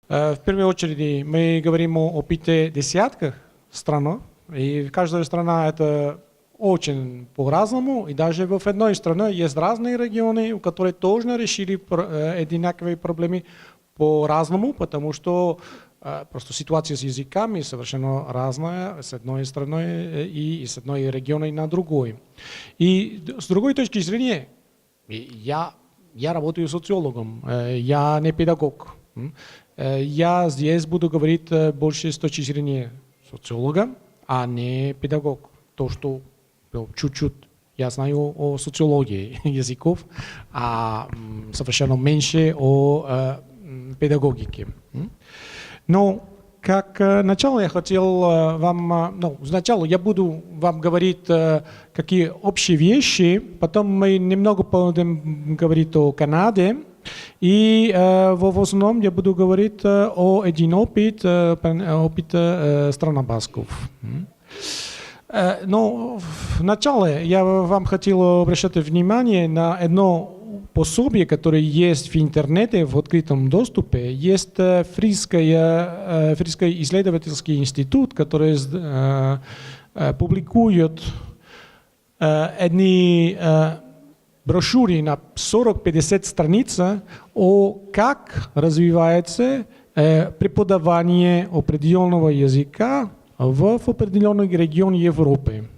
В первую очередь мы говорим о 5 десятках стран, и каждая страна это очень по-разному, и даже в одной стране есть разные регионы, у которых тоже решили одинаковые проблемы по-разному, потому что просто ситуация с языками совершенно разная с одной страны и с одной региона на другой. И с другой точки зрения, я работаю социологом, я не педагог. Я здесь буду говорить больше с точки зрения социолога, а не педагог. То, что чуть-чуть я знаю о социологии языков, а совершенно меньше о педагогике. Но как начало я хотел вам, сначала я буду вам говорить какие общие вещи, потом мы немного будем говорить о Канаде, и в основном я буду говорить о один опыт страны Басков. Но вначале я вам хотел обращать внимание на одно пособие, которое есть в интернете в открытом доступе. Есть Фрийский исследовательский институт, который публикует одни брошюры на 40-50 страниц о как развивается преподавание определенного языка в определенном регионе Европы.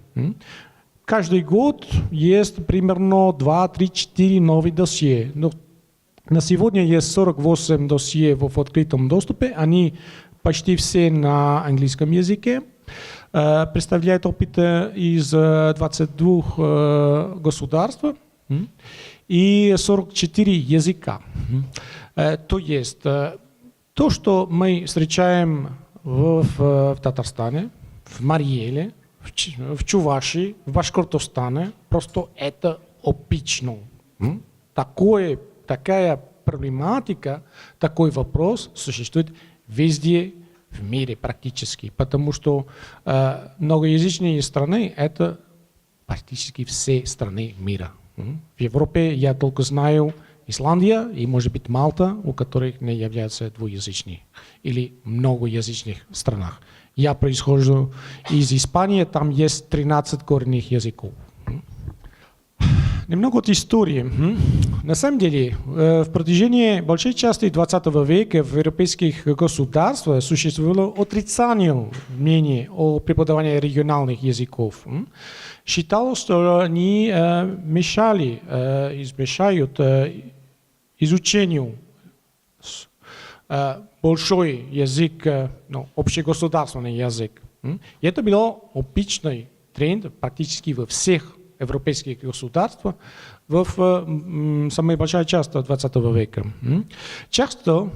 Каждый год есть примерно 2, 3, 4 новых досье. Но на сегодня есть 48 досье в открытом доступе. Они почти все на английском языке. Представляют опыт из 22 государств и 44 языка. То есть то, что мы встречаем в Татарстане, в Марьеле, в Чувашии, в Башкортостане, просто это обычно. Такая проблематика, такой вопрос существует везде в мире практически, потому что многоязычные страны это практически все страны мира. В Европе я только знаю Исландия и, может быть, Малта, у которых не являются двуязычными или многоязычных странах. Я происхожу из Испании, там есть 13 коренных языков. Немного от истории. На самом деле, в протяжении большей части 20 века в европейских государствах существовало отрицание мнения о преподавании региональных языков. Считалось, что они мешают изучению большой язык, общегосударственный язык. И это был обычный тренд практически во всех европейских государствах в самой большой части 20 века. Часто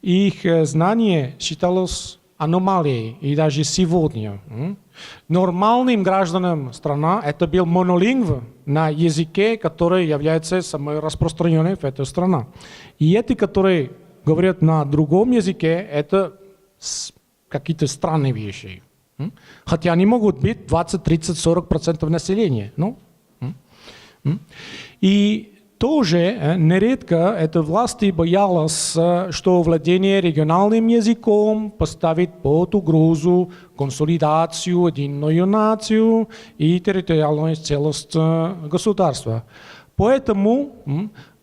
их знание считалось аномалией, и даже сегодня. Нормальным гражданам страны это был монолингв на языке, который является самой распространенной в этой стране. И эти, которые говорят на другом языке, это какие-то странные вещи. Хотя они могут быть 20, 30, 40% населения. И тоже нередко это власти боялись, что владение региональным языком поставит под угрозу консолидацию, единую нацию и территориальную целостность государства. Поэтому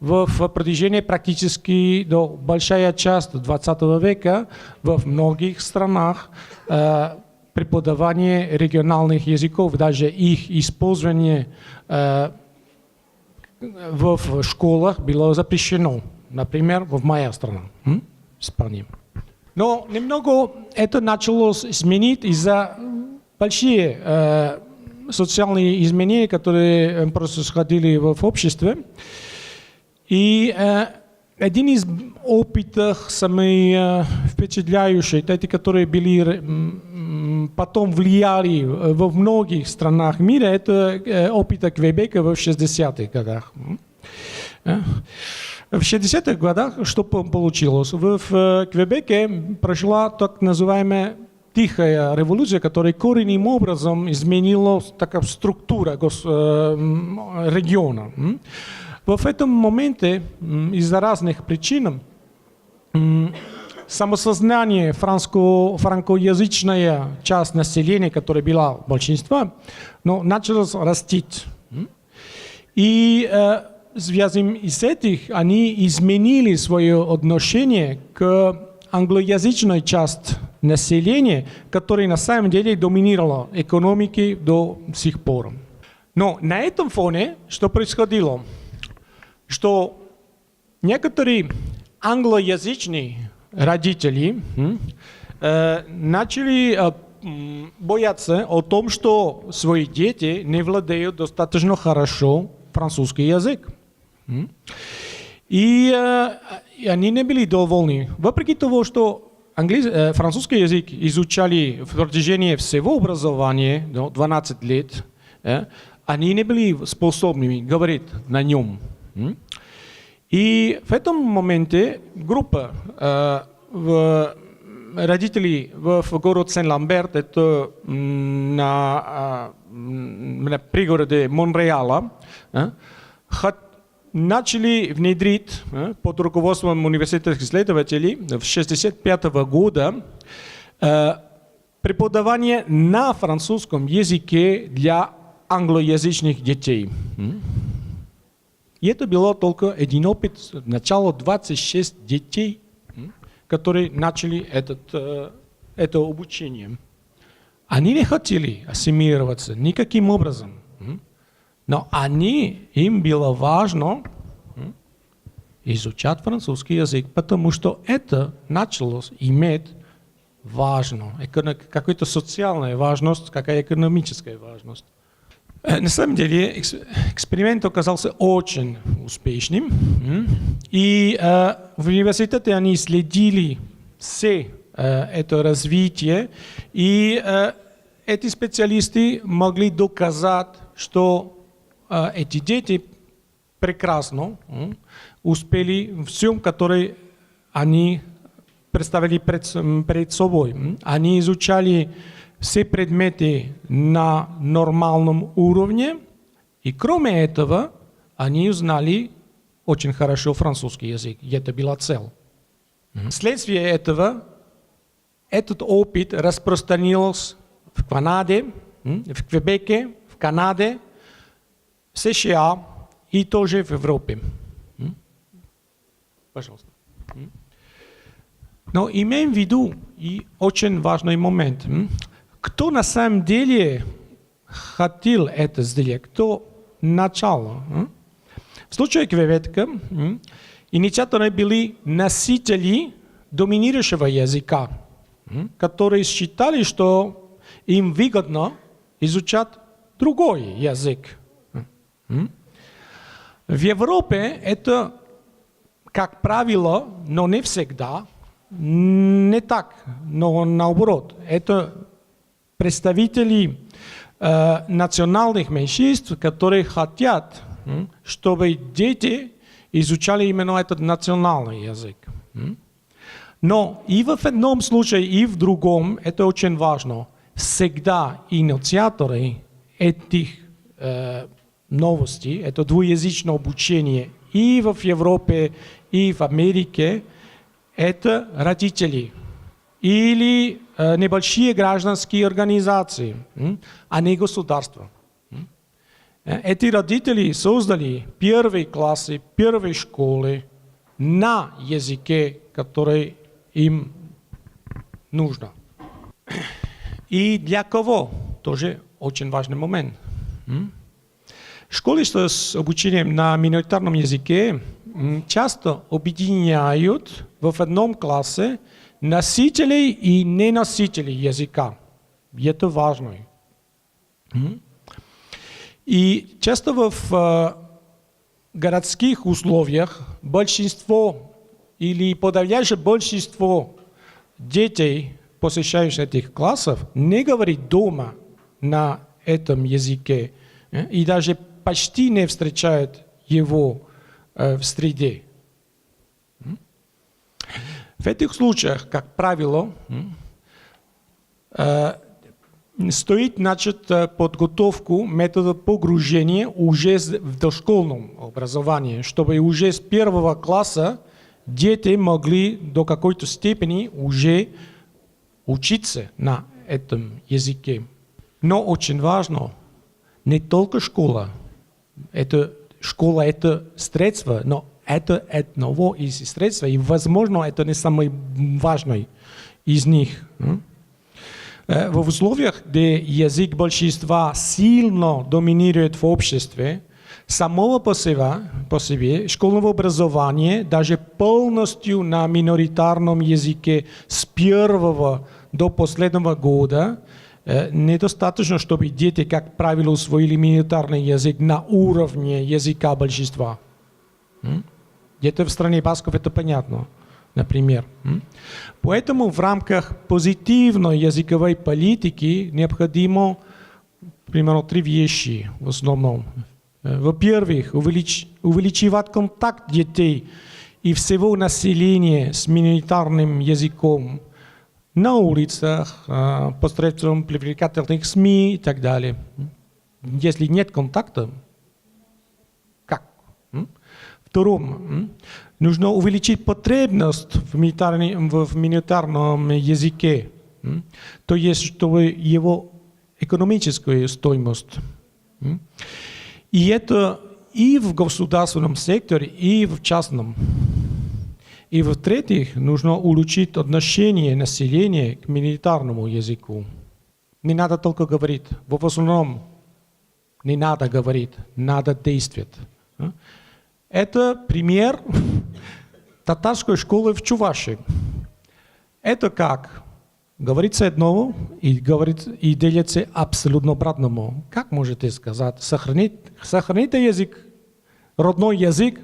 в протяжении практически до большая часть 20 века в многих странах преподавание региональных языков, даже их использование в школах было запрещено. Например, в моей стране, Испании. Но немного это началось изменить из-за больших социальных изменений, которые происходили в обществе. И один из опытов, самый впечатляющий, эти, которые были, потом влияли во многих странах мира, это опыт Квебека в 60-х годах. В 60-х годах что получилось? В Квебеке прошла так называемая тихая революция, которая коренным образом изменила такая структура региона. В этом моменте из-за разных причин самосознание франкоязычная часть населения, которая была большинство, но начала расти. И связанным с этим они изменили свое отношение к англоязычной части населения, которая на самом деле доминировала экономикой до сих пор. Но на этом фоне что происходило? Что некоторые англоязычные родители начали бояться о том, что свои дети не владеют достаточно хорошо французский язык. И они не были довольны. Вопреки тому, что французский язык изучали в протяжении всего образования, 12 лет, они не были способны говорить на нем. И в этом моменте группа родителей в город Сен-Ламберт, это на пригороде Монреала, начали внедрить под руководством университетских исследователей в 1965 года преподавание на французском языке для англоязычных детей. И это было только один опыт, начало 26 детей, которые начали это обучение. Они не хотели ассимилироваться никаким образом, но им было важно изучать французский язык, потому что это начало иметь какую-то социальную важность, какая экономическая важность. На самом деле эксперимент оказался очень успешным, и в университете они следили все это развитие, и эти специалисты могли доказать, что эти дети прекрасно успели в всем, которое они представили перед собой. Они изучали все предметы на нормальном уровне, и кроме этого, они узнали очень хорошо французский язык, и это была цель. Вследствие этого, этот опыт распространился в Канаде, в Квебеке, в Канаде, в США и тоже в Европе. Пожалуйста. Но имеем в виду и очень важный момент. Кто на самом деле хотел это сделать, кто начал. В случае Квебека инициаторы были носители доминирующего языка, которые считали, что им выгодно изучать другой язык. В Европе это, как правило, но не всегда, не так, но наоборот. Это представители национальных меньшинств, которые хотят, чтобы дети изучали именно этот национальный язык. Но и в одном случае, и в другом, это очень важно, всегда инициаторы этих новостей, это двуязычное обучение и в Европе, и в Америке, это родители или небольшие гражданские организации, а не государство. Эти родители создали первые классы, первые школы на языке, который им нужно. И для кого? Тоже очень важный момент. Школы с обучением на миноритарном языке часто объединяют в одном классе носителей и неносителей языка. И это важно. И часто в городских условиях большинство или подавляющее большинство детей, посещающих этих классов, не говорит дома на этом языке и даже почти не встречают его в среде. В этих случаях, как правило, стоит начать подготовку метода погружения уже в дошкольном образовании, чтобы уже с первого класса дети могли до какой-то степени уже учиться на этом языке. Но очень важно, не только школа. Школа это средство, но это одно из средств, и, возможно, это не самое важное из них. В условиях, где язык большинства сильно доминирует в обществе, самого по себе школьного образования, даже полностью на миноритарном языке с первого до последнего года, недостаточно, чтобы дети, как правило, усвоили миноритарный язык на уровне языка большинства. Где-то в стране басков это понятно, например. Поэтому в рамках позитивной языковой политики необходимо примерно 3 вещи в основном. Во-первых, увеличивать контакт детей и всего населения с миноритарным языком на улицах, посредством привлекательных СМИ и так далее. Если нет контакта, как? Втором, нужно увеличить потребность в миноритарном языке, то есть, чтобы его экономическую стоимость. И это и в государственном секторе, и в частном. И в-третьих, нужно улучшить отношение населения к миноритарному языку. Не надо только говорить. В основном не надо говорить, надо действовать. Это пример татарской школы в Чувашии. Это как? Говорится одно и делится абсолютно обратному. Как можете сказать? Сохраните язык, родной язык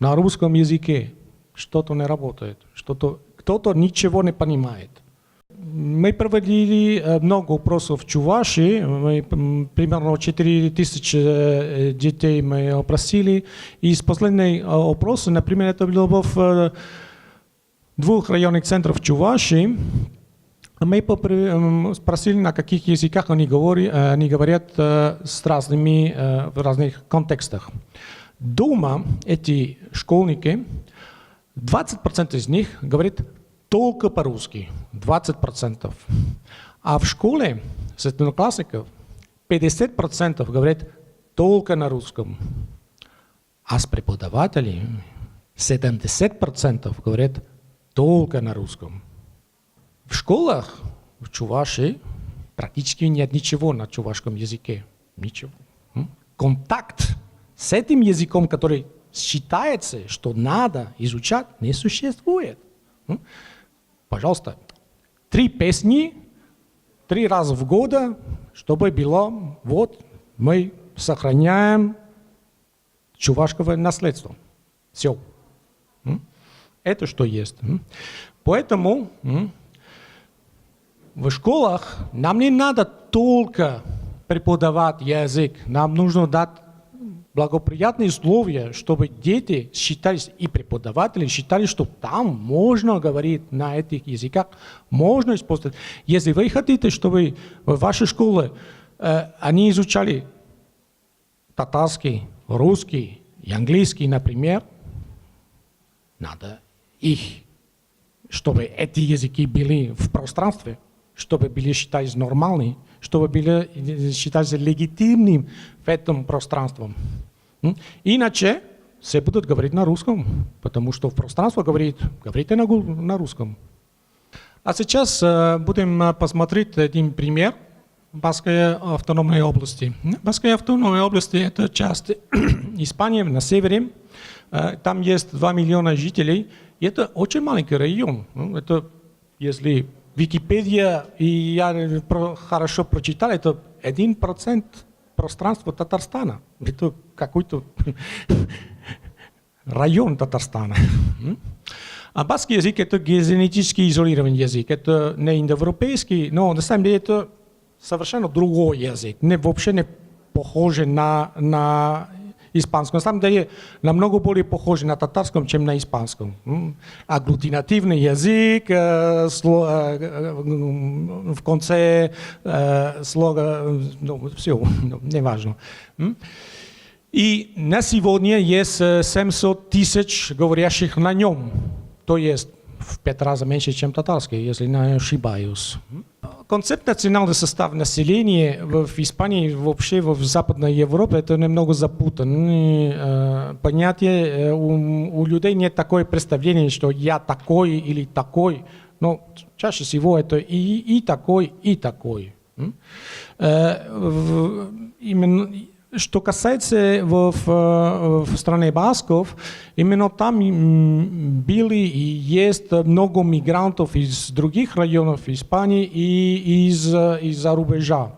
на русском языке. Что-то не работает, кто-то ничего не понимает. Мы проводили много опросов в Чувашии, примерно 4000 детей мы опросили. И из последних опросов, например, это было в 2 районных центрах Чувашии. Мы спросили, на каких языках они говорят в разных контекстах. Дома эти школьники, 20% из них говорят только по-русски, 20%. А в школе с одноклассников 50% говорят только на русском. А с преподавателями 70% говорят только на русском. В школах в Чувашии практически нет ничего на чувашском языке. Ничего. Контакт с этим языком, который считается, что надо изучать, не существует. Пожалуйста, 3 песни, 3 раза в год, чтобы было, вот, мы сохраняем чувашское наследство. Все. Это что есть. Поэтому в школах нам не надо только преподавать язык, нам нужно дать благоприятные условия, чтобы дети считались и преподаватели считали, что там можно говорить на этих языках, можно использовать. Если вы хотите, чтобы в вашей школе они изучали татарский, русский и английский, например, надо их, чтобы эти языки были в пространстве, чтобы были считались нормальными, чтобы были считались легитимными в этом пространстве. Иначе все будут говорить на русском, потому что в пространстве говорите на русском. А сейчас будем посмотреть один пример Баскской автономной области. Баскская автономная область – это часть Испании на севере. Там есть 2 миллиона жителей. И это очень маленький район. Это, если Википедия, и я хорошо прочитал, это 1% пространства Татарстана. Это какой-то район Татарстана. А баскский язык – это генетически изолированный язык. Это не индоевропейский, но на самом деле это совершенно другой язык. Вообще не похож на испанском. На самом деле намного более похож на татарском, чем на испанском. Агглютинативный язык, в конце слога, все, неважно. И на сегодня есть 700 тысяч говорящих на нем, то есть в 5 раз меньше, чем татарский, если не ошибаюсь. Концепт национальный состав населения в Испании, вообще в Западной Европе, это немного запутано. Понятие, у людей нет такое представление, что я такой или такой, но чаще всего это и такой, и такой. Именно, что касается в стране басков, именно там были и есть много мигрантов из других районов Испании и из-за рубежа.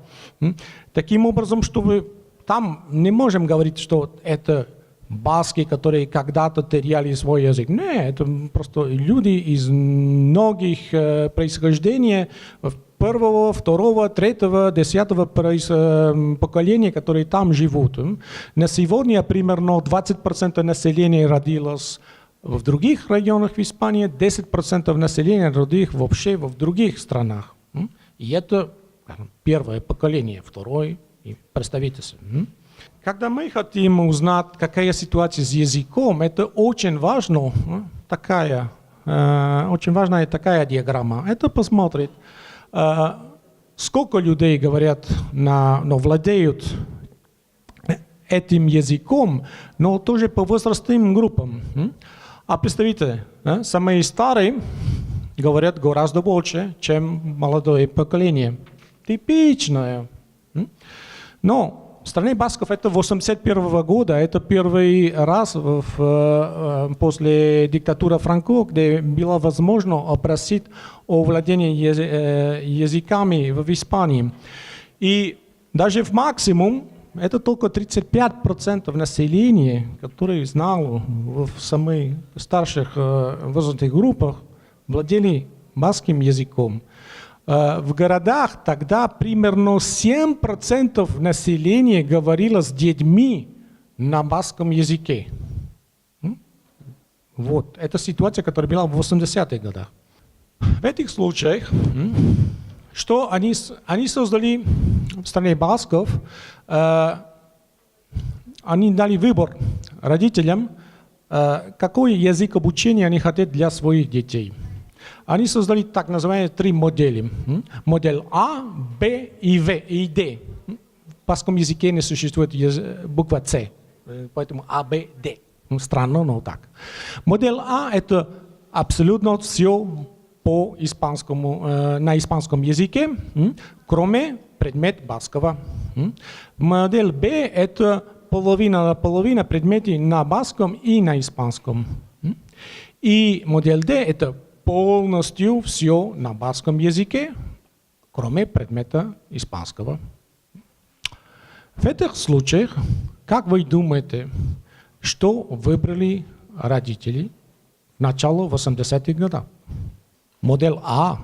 Таким образом, чтобы там не можем говорить, что это баски, которые когда-то теряли свой язык. Нет, это просто люди из многих происхождений, первого, второго, третьего, 10-го поколения, которые там живут. На сегодня примерно 20% населения родилось в других районах в Испании, 10% населения родилось вообще в других странах. И это первое поколение, второе, и представитель. Когда мы хотим узнать, какая ситуация с языком, это очень важно, очень важная такая диаграмма. Это посмотреть, сколько людей говорят, но владеют этим языком, но тоже по возрастным группам. А представьте, самые старые говорят гораздо больше, чем молодое поколение. Типичное. Но в стране басков это 1981 года, это первый раз после диктатуры Франко, где было возможно опросить о владении языками в Испании. И даже в максимум это только 35% населения, которые знало в самых старших возрастных группах, владели баскским языком. В городах тогда примерно 7% населения говорило с детьми на баскском языке. Вот, это ситуация, которая была в 80-х годах. В этих случаях, что они создали в стране басков, они дали выбор родителям, какой язык обучения они хотят для своих детей. Они создали так называемые 3 модели. Модель А, Б и В и Д. В баскском языке не существует буква С, поэтому А, Б, Д. Странно, но так. Модель А – это абсолютно все по испанскому, на испанском языке, кроме предмета баскова. Модель Б – это половина предметов на баском и на испанском. И модель Д – это полностью все на баскском языке, кроме предмета испанского. В этих случаях, как вы думаете, что выбрали родители в начале 80-х годов? Модель А,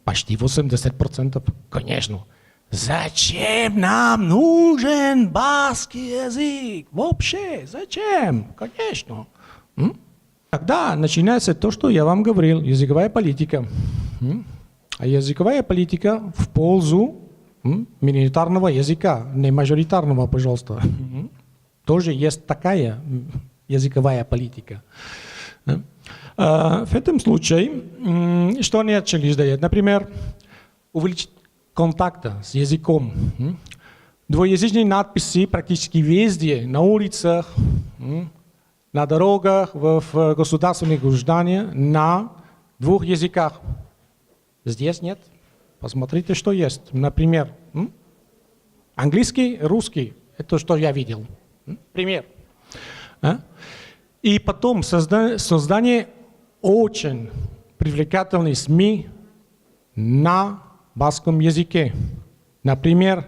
почти 80%, конечно. Зачем нам нужен баскский язык? Вообще, зачем? Конечно. Тогда начинается то, что я вам говорил, языковая политика. А языковая политика в пользу миноритарного языка, не мажоритарного, пожалуйста. Тоже есть такая языковая политика. В этом случае, что они начали сделать? Например, увеличить контакты с языком. Двуязычные надписи практически везде, на улицах, на дорогах, в государственных зданиях на 2 языках. Здесь нет. Посмотрите, что есть. Например, английский, русский. Это что я видел. Пример. И потом создание очень привлекательных СМИ на баскском языке. Например,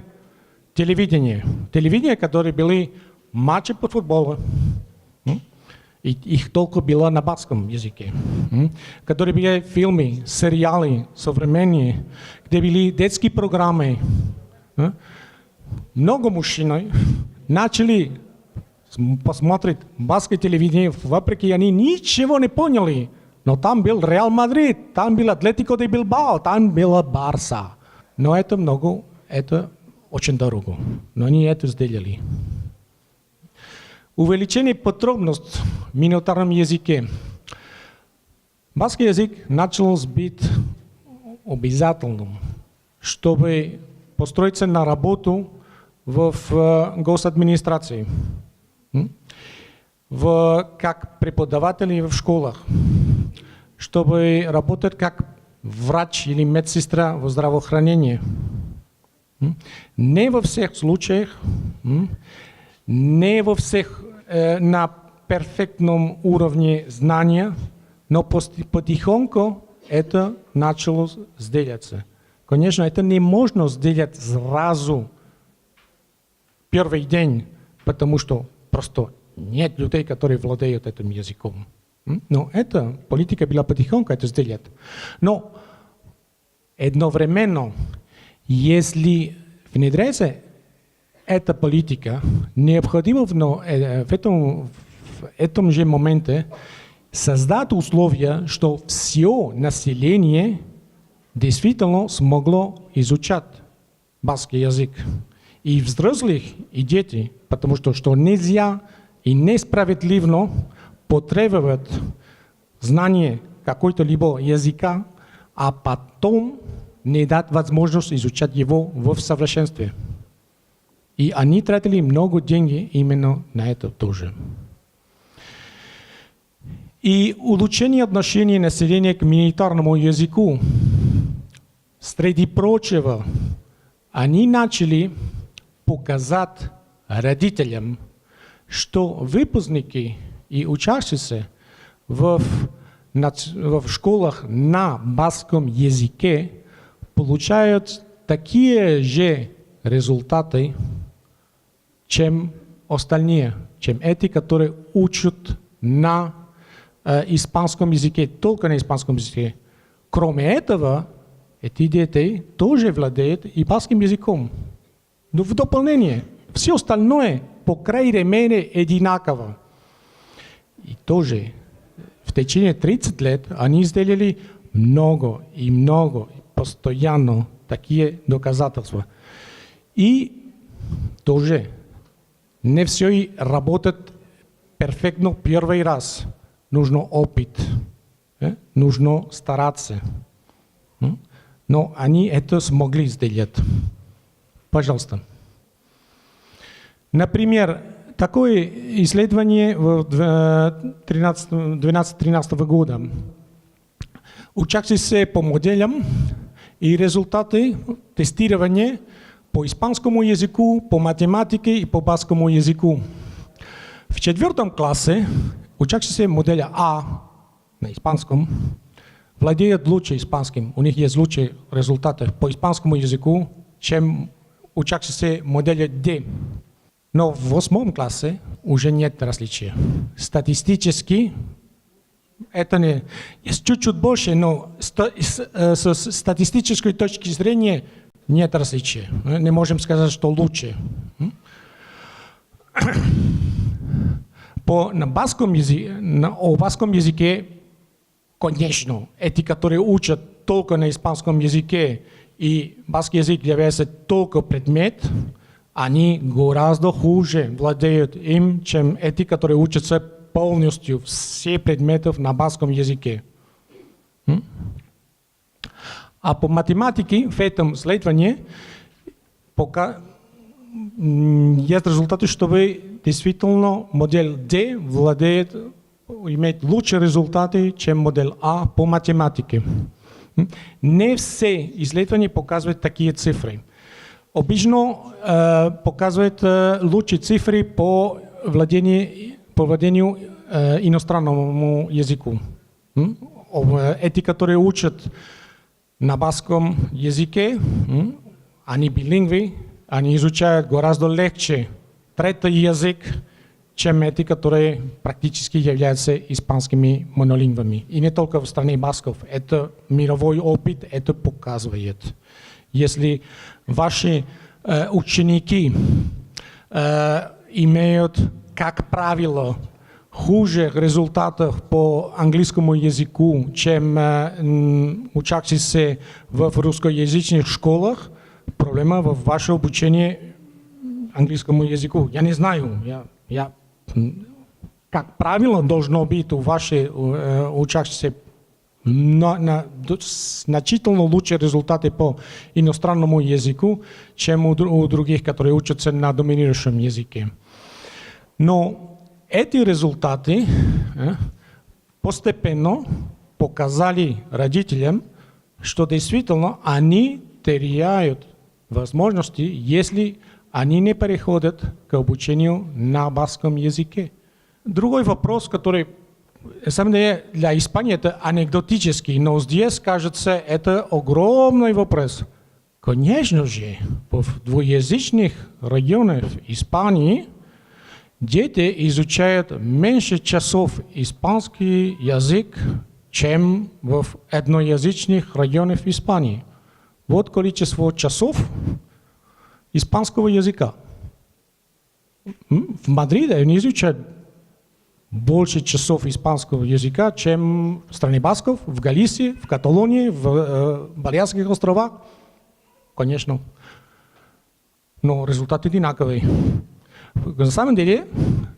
телевидение. Телевидение, которые были матчи по футболу. И их только было на баскском языке. Которые были фильмы, сериалы современные, где были детские программы. Много мужчин начали посмотреть баскское телевидение, вопреки они ничего не поняли. Но там был Реал Мадрид, там был Атлетико де Билбао, там была Барса. Но это очень дорого. Но они это сделали. Увеличение подробност в миноритарном языке. Баскский язык начал быть обязательным, чтобы построиться на работу в госадминистрации, как преподаватели в школах, чтобы работать как врач или медсестра в здравоохранении. Не во всех случаях, не во всех на перфектном уровне знания, но потихоньку это начало сделаться. Конечно, это не можно сделать сразу, первый день, потому что просто нет людей, которые владеют этим языком. Но это политика была потихоньку это сделать. Но одновременно, если внедряется эта политика, необходимо в этом же моменте создать условия, что все население действительно смогло изучать баскский язык. И взрослых, и дети, потому что нельзя и несправедливо потребовать знания какой-то либо языка, а потом не дать возможность изучать его в совершенстве. И они тратили много денег именно на это тоже. И улучшение отношения населения к миноритарному языку. Среди прочего, они начали показать родителям, что выпускники и учащиеся в школах на баскском языке получают такие же результаты, чем остальные, чем эти, которые учат на испанском языке, только на испанском языке. Кроме этого, эти дети тоже владеют и баскским языком. Но в дополнение, все остальное, по крайней мере, одинаково. И тоже в течение 30 лет они сделали много и много, постоянно такие доказательства. И тоже не все работает перфектно первый раз. Нужно опыт, нужно стараться. Но они это смогли сделать. Пожалуйста. Например, такое исследование 2012-2013 года. Учащиеся по моделям и результаты тестирования по испанскому языку, по математике и по баскскому языку. В 4 классе учащиеся модели А на испанском владеют лучше испанским. У них есть лучшие результаты по испанскому языку, чем учащиеся модели D. Но в 8 классе уже нет различия. Статистически это не есть чуть-чуть больше, но с статистической точки зрения нет различия. Не можем сказать, что лучше. На баскском языке, конечно, эти, которые учат только на испанском языке, и баскский язык является только предмет, они гораздо хуже владеют им, чем эти, которые учатся полностью все предметы на баскском языке. А по математике в этом исследовании пока есть результаты, чтобы действительно модель D имеет лучшие результаты, чем модель А по математике. Не все исследования показывают такие цифры. Обычно показывают лучшие цифры по владению иностранному языку. Эти, которые учат на баскском языке, они билингвы, они изучают гораздо легче третий язык, чем эти, которые практически являются испанскими монолингвами. И не только в стране басков. Это мировой опыт, это показывает. Если ваши ученики имеют, как правило, хуже результатов по английскому языку, чем учащиеся в русскоязычных школах, проблема в вашем обучении английскому языку. Я не знаю, я как правило должно быть у ваших учащихся значительно лучше результаты по иностранному языку, чем у других, которые учатся на доминирующем языке. Но эти результаты постепенно показали родителям, что действительно они теряют возможности, если они не переходят к обучению на баскском языке. Другой вопрос, который, на самом деле, для Испании это анекдотический, но здесь, кажется, это огромный вопрос. Конечно же, в двуязычных районах Испании дети изучают меньше часов испанский язык, чем в одноязычных районах Испании. Вот количество часов испанского языка. В Мадриде они изучают больше часов испанского языка, чем в стране Басков, в Галисии, в Каталонии, в Балиарских островах. Конечно. Но результаты одинаковые. На самом деле,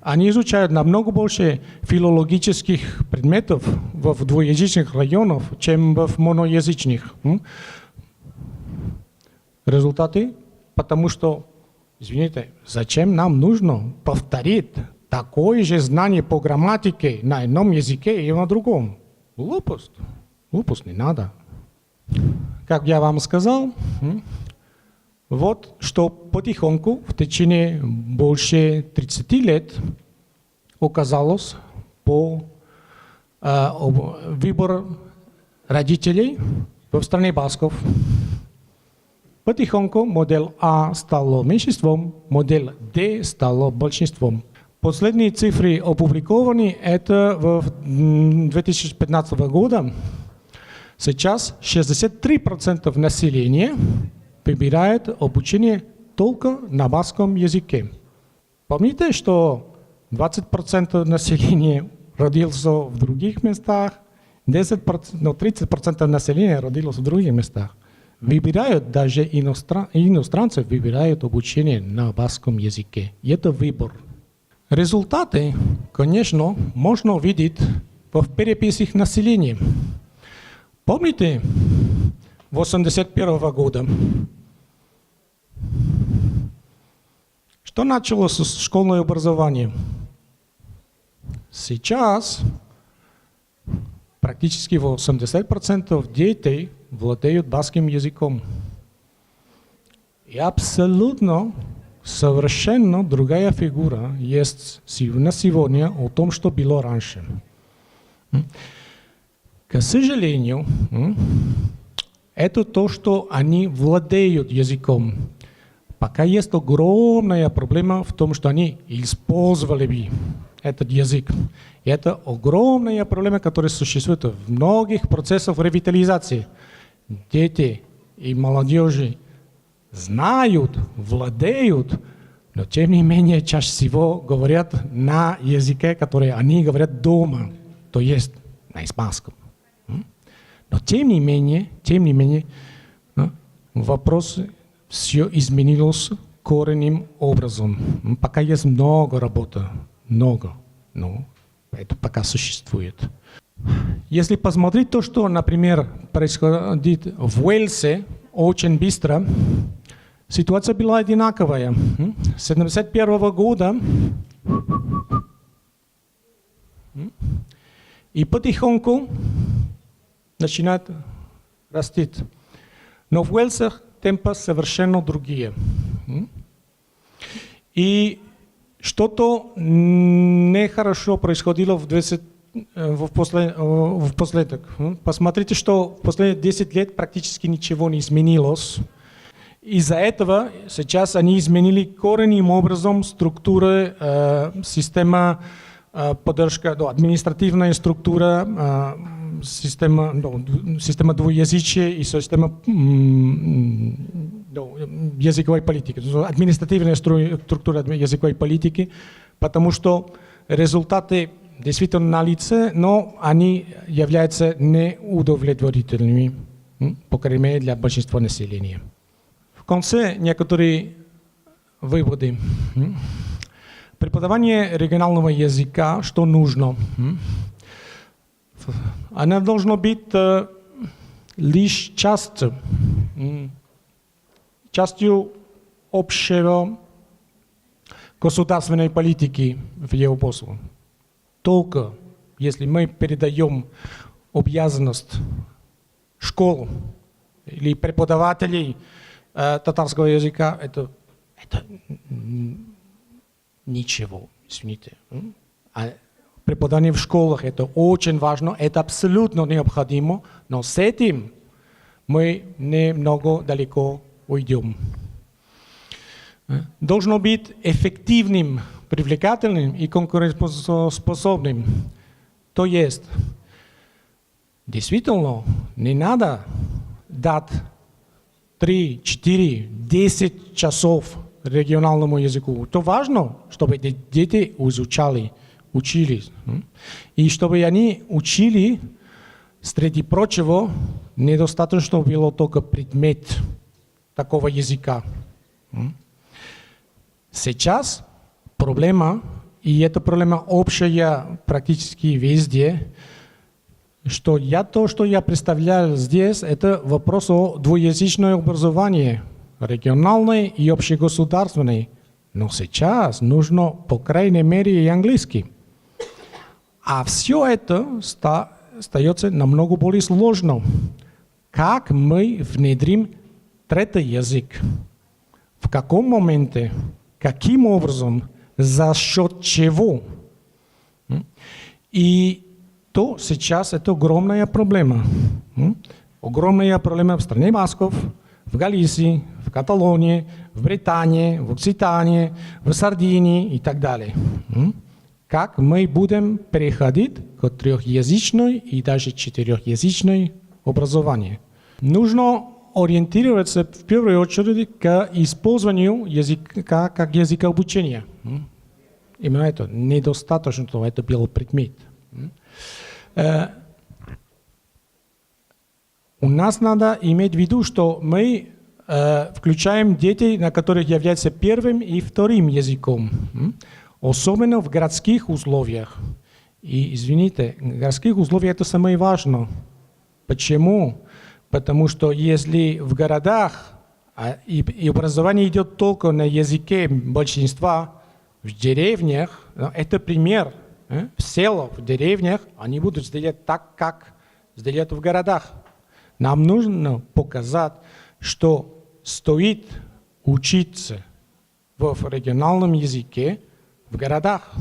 они изучают намного больше филологических предметов в двуязычных районах, чем в моноязычных. Результаты, потому что, извините, зачем нам нужно повторить такое же знание по грамматике на одном языке и на другом? Глупость. Глупость не надо. Как я вам сказал, вот что потихоньку в течение больше 30 лет оказалось по выбору родителей в стране Басков. Потихоньку модель А стала меньшинством, модель Д стала большинством. Последние цифры опубликованы, это в 2015 года. Сейчас 63% населения выбирает обучение только на баскском языке. Помните, что 20% населения родился в других местах, 30% населения родилось в других местах. Выбирают, даже иностранцы выбирают обучение на баскском языке. И это выбор. Результаты, конечно, можно увидеть в переписях населения. Помните, 1981 года, что началось с школьного образования? Сейчас практически 80% детей владеют баскским языком. И абсолютно, совершенно другая фигура есть на сегодня о том, что было раньше. К сожалению, это то, что они владеют языком. Пока есть огромная проблема в том, что они использовали бы этот язык. И это огромная проблема, которая существует в многих процессах ревитализации. Дети и молодежи знают, владеют, но тем не менее чаще всего говорят на языке, который они говорят дома, то есть на испанском. Но тем не менее, вопрос все изменилось коренным образом. Пока есть много работы, много, но это пока существует. Если посмотреть то, что, например, происходит в Уэльсе очень быстро, ситуация была одинаковая. С 1971 года и потихоньку начинает расти. Но в Уэльсе темпы совершенно другие. И что-то нехорошо происходило впоследок. Посмотрите, что в последние 10 лет практически ничего не изменилось. Из-за этого сейчас они изменили коренным образом структуры, система поддержка, административная структура, система двуязычия и система языковой политики, административная структура языковой политики, потому что результаты действительно налицо, но они являются неудовлетворительными, по крайней мере, для большинства населения. В конце некоторые выводы. Преподавание регионального языка, что нужно? Оно должно быть лишь частью общего государственной политики в его послу. Только если мы передаем обязанность школ или преподавателей татарского языка, это ничего, извините. А преподавание в школах это очень важно, это абсолютно необходимо, но с этим мы немного далеко уйдем. Должно быть эффективным, привлекательным и конкурентоспособным. То есть, действительно, не надо дать 3, 4, 10 часов региональному языку. Это важно, чтобы дети учились. И чтобы они учили, среди прочего, недостаточно было только предмет такого языка. Сейчас проблема, и эта проблема общая практически везде, что то, что я представляю здесь, это вопрос о двуязычном образовании, региональное и общегосударственное. Но сейчас нужно, по крайней мере, и английский. А все это остается намного более сложно. Как мы внедрим третий язык? В каком моменте? Каким образом? За счет чего? И то сейчас это огромная проблема. Огромная проблема в стране басков, в Галисии, в Каталонии, в Британии, в Окситании, в Сардинии и так далее. Как мы будем переходить к трехязычной и даже четырехязычной образованию? Нужно ориентироваться в первую очередь к использованию языка как языка обучения. Именно это недостаточно, что это был предмет. У нас надо иметь в виду, что мы включаем детей, на которых является первым и вторым языком, особенно в городских условиях. И, извините, в городских условиях это самое важное. Почему? Потому что если в городах и образование идет только на языке большинства, в деревнях, это пример. В селах, в деревнях они будут делать так, как делают в городах. Нам нужно показать, что стоит учиться в региональном языке в городах.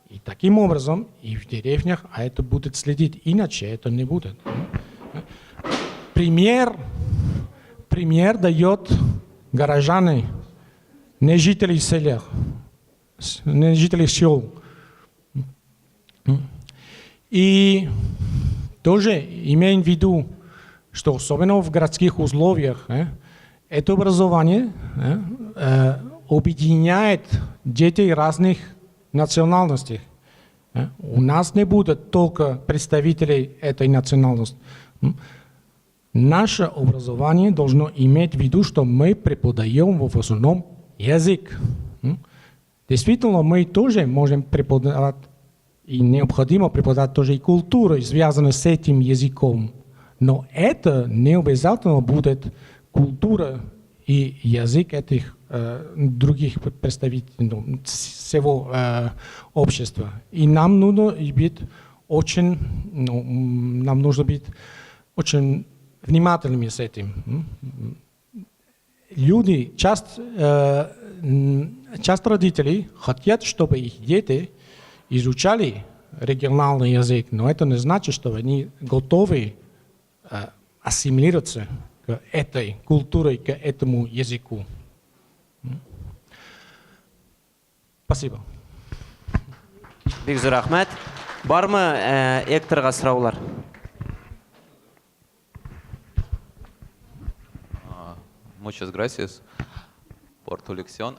И таким образом и в деревнях это будет следить, иначе это не будет. Пример дает горожане, не жители сел. И тоже имеем в виду, что особенно в городских условиях это образование объединяет детей разных национальностей. У нас не будет только представителей этой национальности. Наше образование должно иметь в виду, что мы преподаем в основном язык. Действительно, мы тоже можем преподавать, и необходимо преподавать тоже и культуру, связанную с этим языком. Но это не обязательно будет культура и язык этих других представителей всего общества. И нам нужно быть очень внимательными с этим. Люди, часто родители хотят, чтобы их дети изучали региональный язык, но это не значит, что они готовы ассимилироваться к этой культуре, к этому языку. Спасибо. Бик зур рахмәт. Бармы экторга сұраулар? Muchas gracias por tu lección.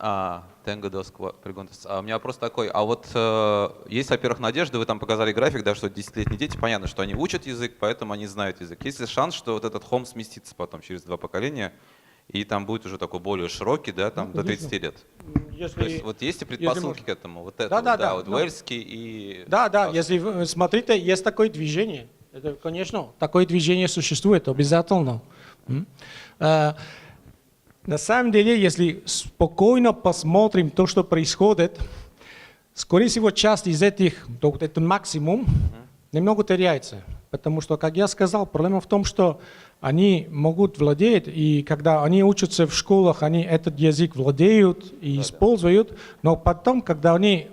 Tengo dos preguntas. У меня вопрос такой. А вот есть, во-первых, надежда, вы там показали график, да, что 10-летние дети, понятно, что они учат язык, поэтому они знают язык. Есть ли шанс, что вот этот хом сместится потом через 2 поколения, и там будет уже такой более широкий, да, там до 30 лет. Если, То есть вот есть и предпосылки к этому, вот это, Да, вот ну, Уэльский и... Да, если вы смотрите, есть такое движение. Это, конечно, такое движение существует обязательно. На самом деле, если спокойно посмотрим то, что происходит, скорее всего, часть из этих, это максимум, немного теряется. Потому что, как я сказал, проблема в том, что они могут владеть, и когда они учатся в школах, они этот язык владеют и используют, но потом, когда они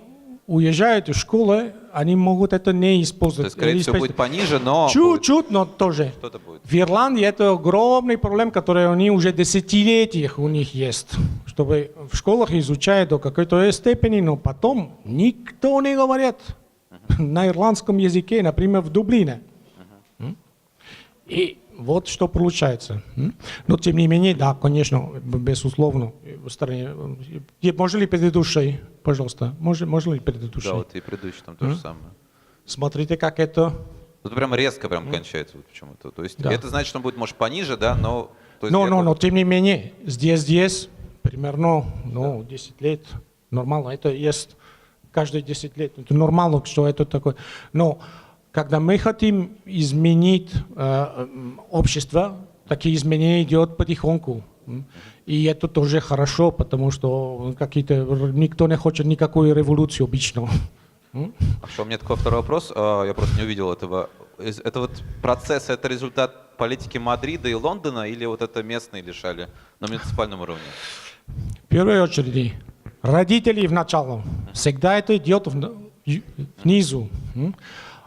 уезжают из школы, они могут это не То использовать. есть, скорее всего, будет пониже, но... Чуть-чуть, но тоже. Что-то будет. В Ирландии это огромный проблем, который они уже десятилетия у них есть. Чтобы в школах изучают до какой-то степени, но потом никто не говорит на ирландском языке, например, в Дублине. И вот что получается. Но тем не менее, да, конечно, безусловно, в стране. Можно ли предыдущий, пожалуйста, можно ли предыдущий? Да, вот и предыдущий там то же самое. Смотрите, как это. Вот прямо резко прям кончается вот почему-то. То есть Да. это значит, что он будет, может, пониже, да, но... То есть Но тем не менее, здесь примерно 10 лет нормально. Это есть каждые 10 лет. Это нормально, что это такое. Но когда мы хотим изменить общество, такие изменения идут потихоньку. И это тоже хорошо, потому что никто не хочет никакой революции обычно. Хорошо, у меня такой второй вопрос. Я просто не увидел этого. Это вот процесс, это результат политики Мадрида и Лондона или вот это местные решали на муниципальном уровне? В первую очередь, родители вначале. Всегда это идет внизу.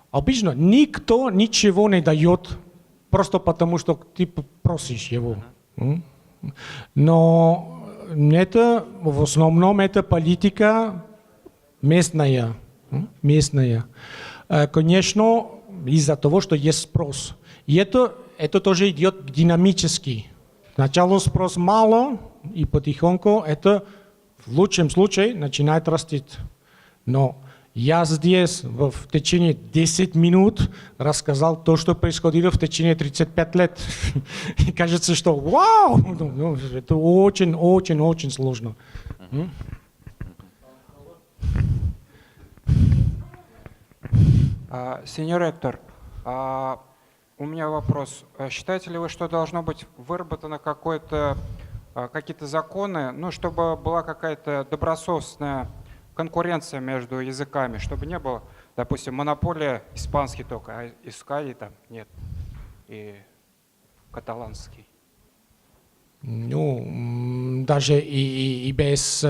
Обычно никто ничего не дает, просто потому что ты просишь его. Но это, в основном, это политика местная. Конечно, из-за того, что есть спрос. И это тоже идет динамически. Сначала спрос мало, и потихоньку это в лучшем случае начинает расти. Но я здесь в течение 10 минут рассказал то, что происходило в течение 35 лет. И кажется, что вау! Это очень сложно. Сеньор Эктор, у меня вопрос. Считаете ли вы, что должно быть выработано какие-то законы, чтобы была какая-то добросовестная конкуренция между языками, чтобы не было, допустим, монополия испанский только, а искали там нет, и каталанский? Даже и без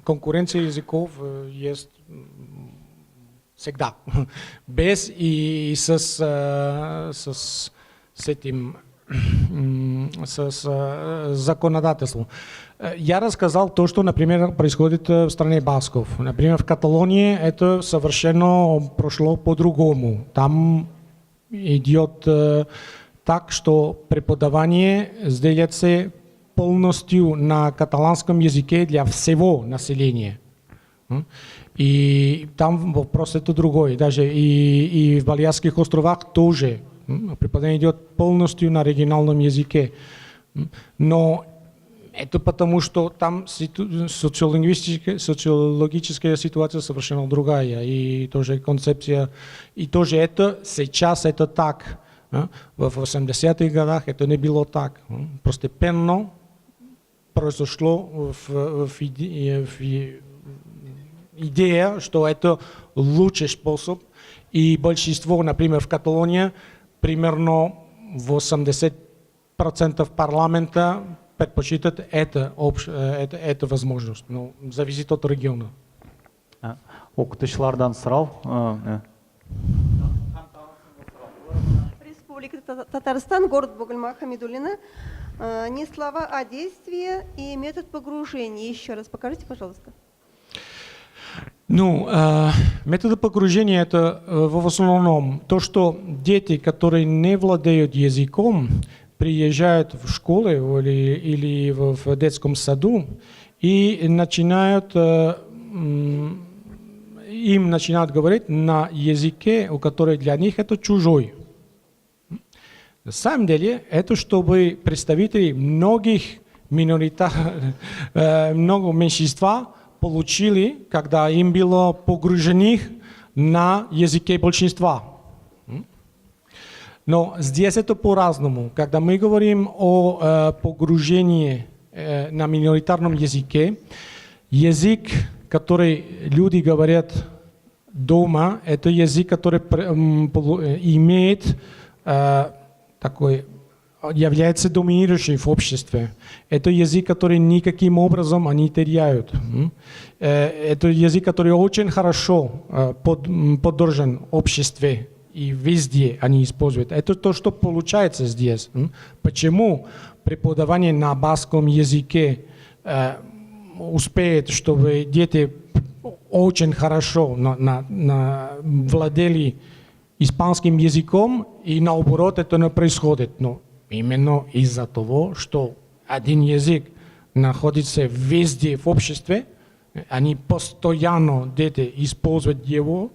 конкуренции языков есть всегда. Без и с этим с законодательством. Я рассказал то, что, например, происходит в стране басков. Например, в Каталонии это совершенно прошло по-другому. Там идет так, что преподавание сделается полностью на каталанском языке для всего населения. И там вопрос это другой. Даже и в Балиарских островах тоже преподавание идет полностью на региональном языке. Но это потому, что там социологическая ситуация совершенно другая. И тоже концепция. И тоже это сейчас это так. В 80-х годах это не было так. Постепенно произошло в идея, что это лучший способ. И большинство, например, в Каталонии, примерно 80% парламента предпочитает эту возможность. Но зависит от региона. Оқытушылардан сұрау. Республика Татарстан, город Бугульма, Хамидуллина. Не слова, а действия и метод погружения. Еще раз покажите, пожалуйста. Методы погружения это в основном то, что дети, которые не владеют языком, приезжают в школу или в детском саду и начинают говорить на языке, который для них это чужой. На самом деле, это чтобы представители многих много меньшинства получили, когда им было погружены на языке большинства. Но здесь это по-разному. Когда мы говорим о погружении на миноритарном языке, язык, который люди говорят дома, это язык, который имеет такой, является доминирующим в обществе. Это язык, который никаким образом они теряют. Это язык, который очень хорошо поддержан в обществе. И везде они используют. Это то, что получается здесь. Почему преподавание на баскском языке успеет, чтобы дети очень хорошо владели испанским языком, и наоборот это не происходит. Но именно из-за того, что один язык находится везде в обществе, они постоянно дети используют его,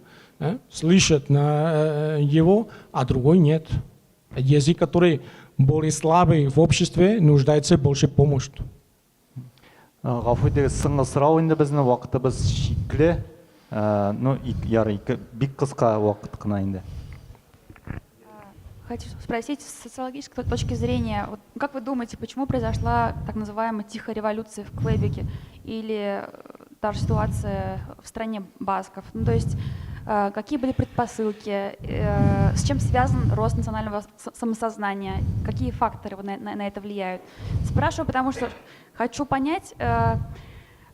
слышат его, а другой нет. Язык, который более слабый в обществе, нуждается в большей помощи. Ғафу етіңіз, сыңғы сұрау енді біздің уақытымыз шектілі, бик қысқа уақыт қана енді. Хочу спросить с социологической точки зрения, вот как вы думаете, почему произошла так называемая тихая революция в Квебеке или та же ситуация в стране басков? Ну, то есть какие были предпосылки, с чем связан рост национального самосознания, какие факторы на это влияют? Спрашиваю, потому что хочу понять,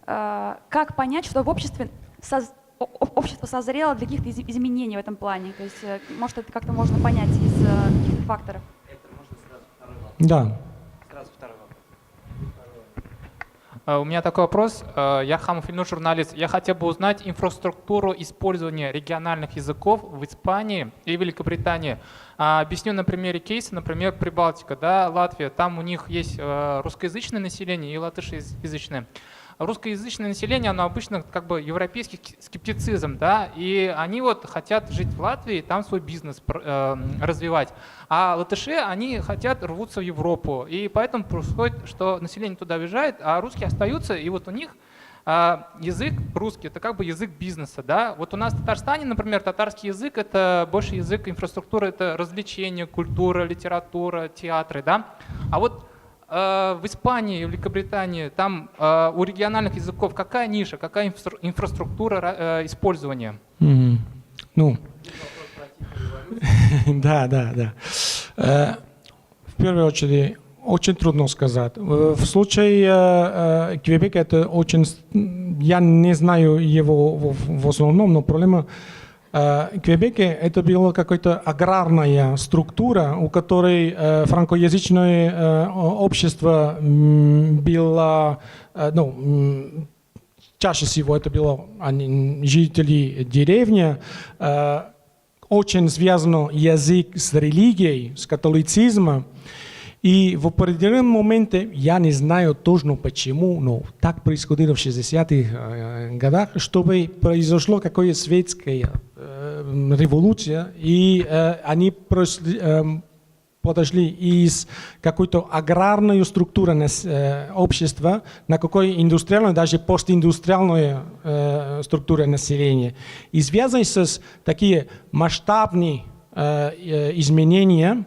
как понять, что в обществе общество созрело для каких-то изменений в этом плане. То есть, может, это как-то можно понять из каких-то факторов. Да. У меня такой вопрос. Я Хамов Ильнур, журналист. Я хотел бы узнать инфраструктуру использования региональных языков в Испании и Великобритании. Объясню на примере кейса, например, Прибалтика, да, Латвия. Там у них есть русскоязычное население и латышеязычное. Русскоязычное население, оно обычно как бы европейский скептицизм, да, и они вот хотят жить в Латвии, там свой бизнес развивать. А латыши, они хотят рвутся в Европу, и поэтому происходит, что население туда уезжает, а русские остаются, и вот у них язык русский, это как бы язык бизнеса, да. Вот у нас в Татарстане, например, татарский язык, это больше язык инфраструктуры, это развлечения, культура, литература, театры, да. А вот в Испании, в Великобритании, там у региональных языков какая ниша, какая инфраструктура использования? Ну, да. В первую очередь, очень трудно сказать. В случае Квебека это очень... Я не знаю его в основном, но проблема... В Квебеке это была какая-то аграрная структура, у которой франкоязычное общество было, чаще всего это было жители деревни, очень связан язык с религией, с католицизмом. И в определенном моменте, я не знаю точно почему, но так происходило в 60-х годах, чтобы произошло какое-то светское революция, и они подошли из какой-то аграрной структуры общества на какой индустриальную, даже постиндустриальную структуру населения. И связаны с такие масштабные изменения,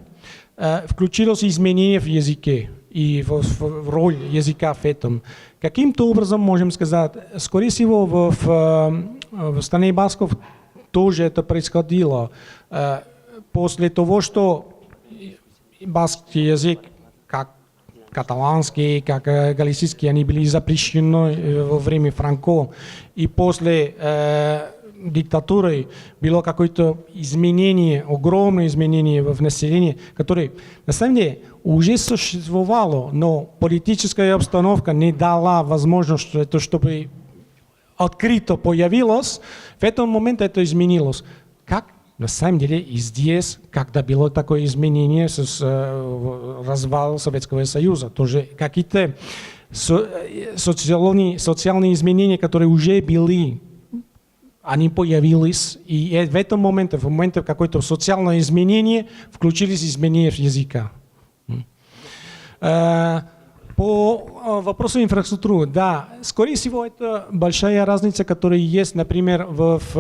включилось изменение в языке и в роль языка в этом. Каким-то образом, можем сказать, скорее всего, в стране басков тоже это происходило. После того, что баскский язык, как каталанский, как галицийский, они были запрещены во время Франко, и после диктатуры было какое-то изменение, огромное изменение в населении, которое на самом деле уже существовало, но политическая обстановка не дала возможность, чтобы открыто появилось. В этот момент это изменилось. Как на самом деле и здесь, когда было такое изменение с развалом Советского Союза, тоже какие-то социальные изменения, которые уже были они появились, и в этом моменте, в моменте какое-то социальное изменение, включились изменения в языка. По вопросу инфраструктуры, да, скорее всего, это большая разница, которая есть, например, в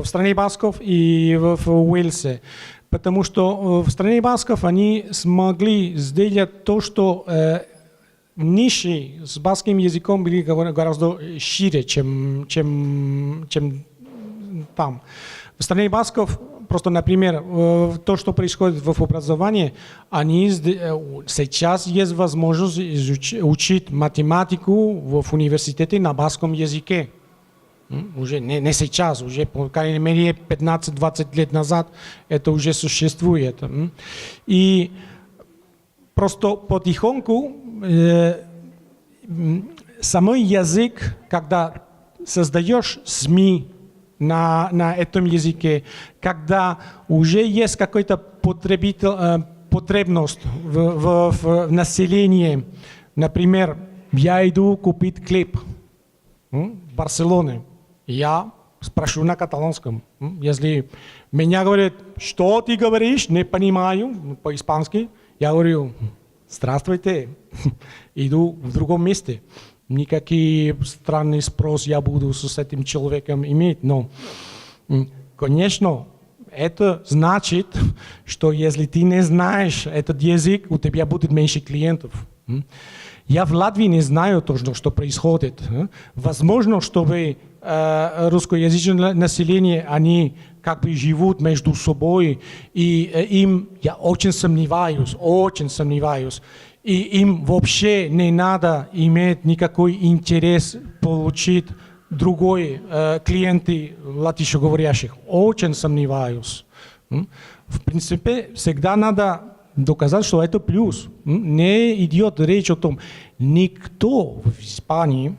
стране басков и в Уэльсе. Потому что в стране басков они смогли сделать то, что ниши с баскским языком были гораздо шире, чем там. В стране басков, просто, например, то, что происходит в образовании, сейчас есть возможность учить математику в университете на баскском языке. Уже не сейчас, уже, по крайней мере, 15-20 лет назад это уже существует. И просто потихоньку самый язык, когда создаешь СМИ на этом языке, когда уже есть какая-то потребность в населении, например, я иду купить хлеб в Барселоне, я спрошу на каталонском. Если меня говорят, что ты говоришь, не понимаю по-испански, я говорю, здравствуйте, иду в другом месте. Никакие странные спрос я буду с этим человеком иметь, но, конечно, это значит, что если ты не знаешь этот язык, у тебя будет меньше клиентов. Я в Латвии не знаю точно, что происходит. Возможно, чтобы русскоязычное население, они как бы живут между собой, и им, я очень сомневаюсь, и им вообще не надо иметь никакой интерес получить другой клиенты латышоговорящих. Очень сомневаюсь. В принципе, всегда надо доказать, что это плюс. Не идет речь о том, никто в Испании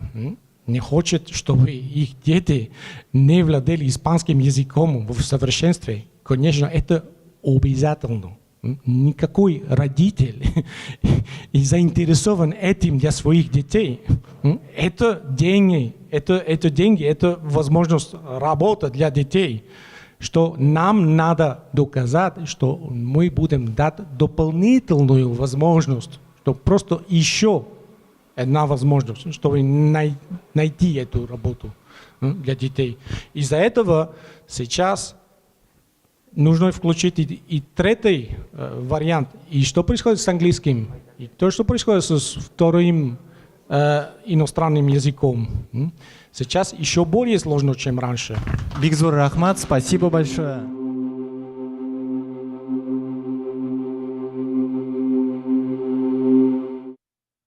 не хочет, чтобы их дети не владели испанским языком в совершенстве. Конечно, это обязательно. Никакой родитель и заинтересован этим для своих детей. Это деньги, это возможность работы для детей. Что нам надо доказать, что мы будем дать дополнительную возможность, что просто еще одна возможность, чтобы найти эту работу для детей. Из-за этого сейчас нужно включить и третий вариант. И что происходит с английским, и то, что происходит с вторым иностранным языком. Сейчас еще более сложно, чем раньше. Бигзур Рахмат, спасибо большое.